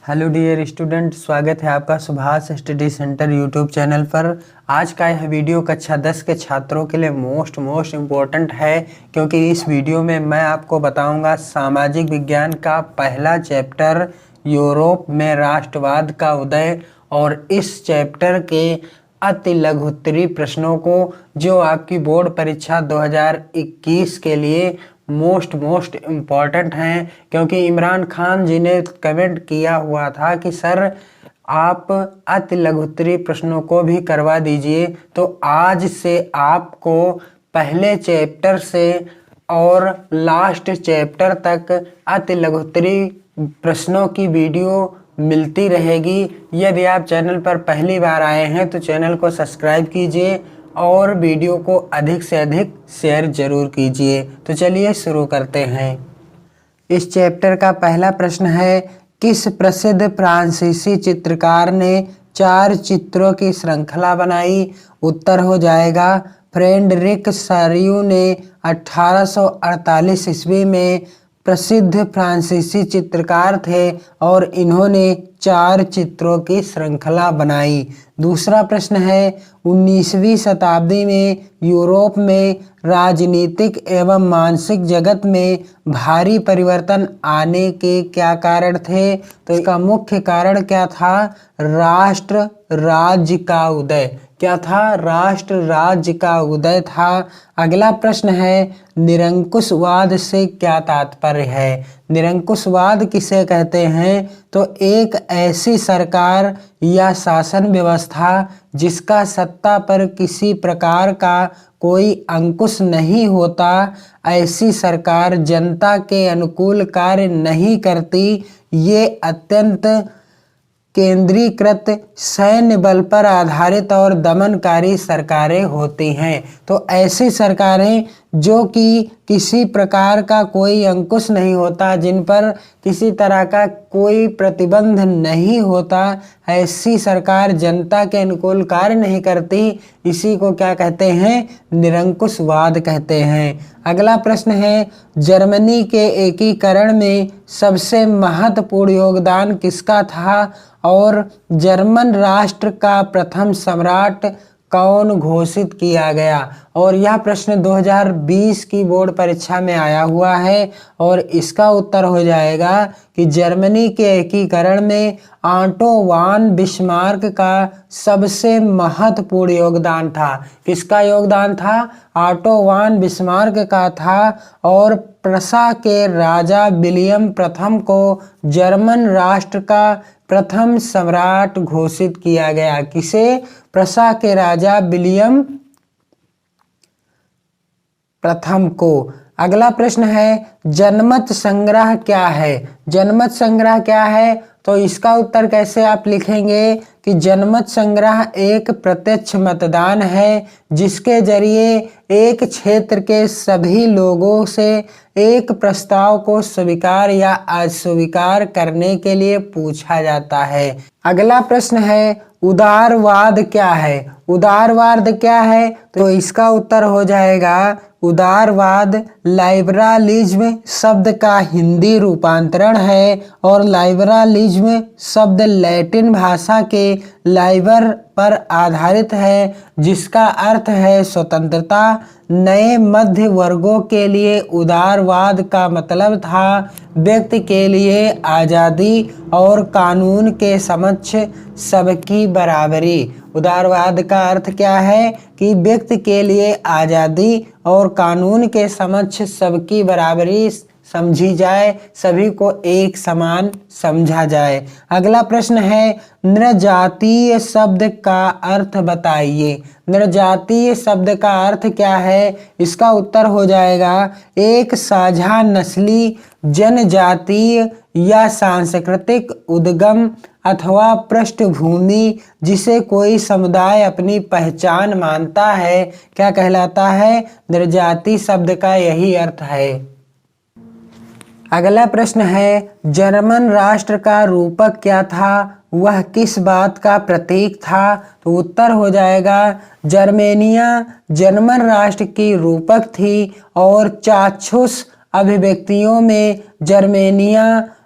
Hello dear student, स्वागत है आपका Subhash study centre YouTube channel पर। आज का यह वीडियो कक्षा 10 के छात्रों के लिए मोस्ट इम्पोर्टेंट है, क्योंकि इस वीडियो में मैं आपको बताऊंगा सामाजिक विज्ञान का पहला चैप्टर यूरोप में राष्ट्रवाद का उदय, और इस चैप्टर के अति लघुत्तरी प्रश्नों को जो आपकी बोर्ड परीक्षा 2021 के लिए मोस्ट इम्पॉर्टेंट हैं। क्योंकि इमरान खान जी ने कमेंट किया हुआ था कि सर आप अति लघुत्तरी प्रश्नों को भी करवा दीजिए, तो आज से आपको पहले चैप्टर से और लास्ट चैप्टर तक अति लघुत्तरी प्रश्नों की वीडियो मिलती रहेगी। यदि आप चैनल पर पहली बार आए हैं तो चैनल को सब्सक्राइब कीजिए और वीडियो को अधिक से अधिक शेयर जरूर कीजिए। तो चलिए शुरू करते हैं। इस चैप्टर का पहला प्रश्न है, किस प्रसिद्ध फ्रांसीसी चित्रकार ने 4 चित्रों की श्रृंखला बनाई? उत्तर हो जाएगा फ्रेडरिक सारियू ने 1848 ईस्वी में प्रसिद्ध फ्रांसीसी चित्रकार थे और इन्होंने 4 चित्रों की श्रृंखला बनाई। दूसरा प्रश्न है, 19वीं शताब्दी में यूरोप में राजनीतिक एवं मानसिक जगत में भारी परिवर्तन आने के क्या कारण थे? तो इसका मुख्य कारण क्या था? राष्ट्र राज्य का उदय। क्या था? राष्ट्र राज्य का उदय था। अगला प्रश्न है, निरंकुशवाद से क्या तात्पर्य है? निरंकुशवाद किसे कहते हैं? तो एक ऐसी सरकार या शासन व्यवस्था जिसका सत्ता पर किसी प्रकार का कोई अंकुश नहीं होता। ऐसी सरकार जनता के अनुकूल कार्य नहीं करती। ये अत्यंत केंद्रीकृत सैन्य बल पर आधारित और दमनकारी सरकारें होती हैं। तो ऐसी सरकारें जो कि किसी प्रकार का कोई अंकुश नहीं होता, जिन पर किसी तरह का कोई प्रतिबंध नहीं होता, ऐसी सरकार जनता के अनुकूल कार्य नहीं करती, इसी को क्या कहते हैं? निरंकुशवाद कहते हैं। अगला प्रश्न है, जर्मनी के एकीकरण में सबसे महत्वपूर्ण योगदान किसका था और जर्मन राष्ट्र का प्रथम सम्राट कौन घोषित किया गया? और यह प्रश्न 2020 की बोर्ड परीक्षा में आया हुआ है और इसका उत्तर हो जाएगा कि जर्मनी के एकीकरण में ऑटो वान बिस्मार्क का सबसे महत्वपूर्ण योगदान था। किसका योगदान था? ऑटो वान बिस्मार्क का था। और प्रसा के राजा विलियम प्रथम को जर्मन राष्ट्र का प्रथम सम्राट घोषित किया गया। किसे? प्रसा के राजा विलियम प्रथम को। अगला प्रश्न है, जनमत संग्रह क्या है? जनमत संग्रह क्या है? तो इसका उत्तर कैसे आप लिखेंगे कि जनमत संग्रह एक प्रत्यक्ष मतदान है जिसके जरिए एक क्षेत्र के सभी लोगों से एक प्रस्ताव को स्वीकार या अस्वीकार करने के लिए पूछा जाता है। अगला प्रश्न है, उदारवाद क्या है? उदारवाद क्या है? तो इसका उत्तर हो जाएगा उदारवाद लाइबरलिज्म शब्द का हिंदी रूपांतरण है और लाइबरलिज्म शब्द लैटिन भाषा के लाइबर पर आधारित है, जिसका अर्थ है स्वतंत्रता। नए मध्य वर्गों के लिए उदारवाद का मतलब था व्यक्ति के लिए आज़ादी और कानून के समक्ष सबकी बराबरी। उदारवाद का अर्थ क्या है? कि व्यक्ति के लिए आज़ादी और कानून के समक्ष सबकी बराबरी समझी जाए, सभी को एक समान समझा जाए। अगला प्रश्न है, नृजातीय शब्द का अर्थ बताइए। नृजातीय शब्द का अर्थ क्या है? इसका उत्तर हो जाएगा एक साझा नस्ली, जनजातीय या सांस्कृतिक उद्गम अथवा पृष्ठभूमि जिसे कोई समुदाय अपनी पहचान मानता है, क्या कहलाता है? नृजाति शब्द का यही अर्थ है। अगला प्रश्न है, जर्मन राष्ट्र का रूपक क्या था? वह किस बात का प्रतीक था? तो उत्तर हो जाएगा जर्मेनिया जर्मन राष्ट्र की रूपक थी और चाक्षुष अभिव्यक्तियों में जर्मेनिया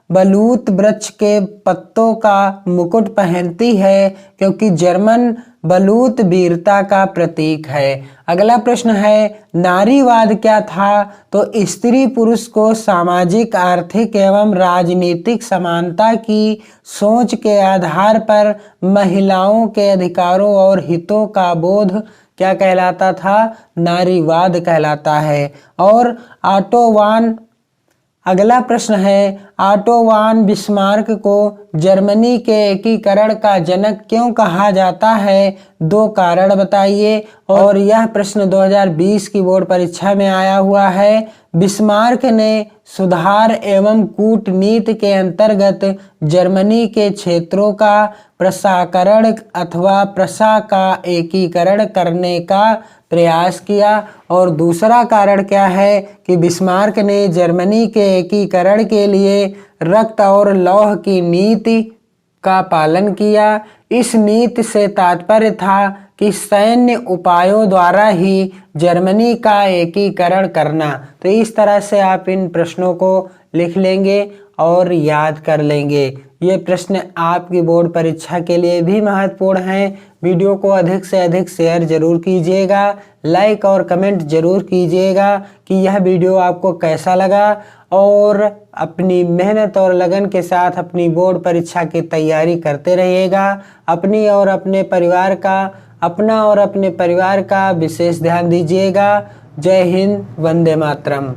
बलूत वृक्ष के पत्तों का मुकुट पहनती है, क्योंकि जर्मन बलूत वीरता का प्रतीक है। अगला प्रश्न है, नारीवाद क्या था? तो स्त्री पुरुष को सामाजिक, आर्थिक एवं राजनीतिक समानता की सोच के आधार पर महिलाओं के अधिकारों और हितों का बोध क्या कहलाता था? नारीवाद कहलाता है। और अगला प्रश्न है, ऑटो वान बिस्मार्क को जर्मनी के एकीकरण का जनक क्यों कहा जाता है? 2 कारण बताइए। और यह प्रश्न 2020 की बोर्ड परीक्षा में आया हुआ है। बिस्मार्क ने सुधार एवं कूटनीति के अंतर्गत जर्मनी के क्षेत्रों का प्रशाकरण अथवा प्रशा का एकीकरण करने का प्रयास किया। और दूसरा कारण क्या है कि बिस्मार्क ने जर्मनी के एकीकरण के लिए रक्त और लौह की नीति का पालन किया। इस नीति से तात्पर्य था कि सैन्य उपायों द्वारा ही जर्मनी का एकीकरण करना। तो इस तरह से आप इन प्रश्नों को लिख लेंगे और याद कर लेंगे। ये प्रश्न आपकी बोर्ड परीक्षा के लिए भी महत्वपूर्ण हैं। वीडियो को अधिक से अधिक शेयर जरूर कीजिएगा, लाइक और कमेंट जरूर कीजिएगा कि यह वीडियो आपको कैसा लगा। और अपनी मेहनत और लगन के साथ अपनी बोर्ड परीक्षा की तैयारी करते रहिएगा। अपना और अपने परिवार का विशेष ध्यान दीजिएगा। जय हिंद, वंदे मातरम।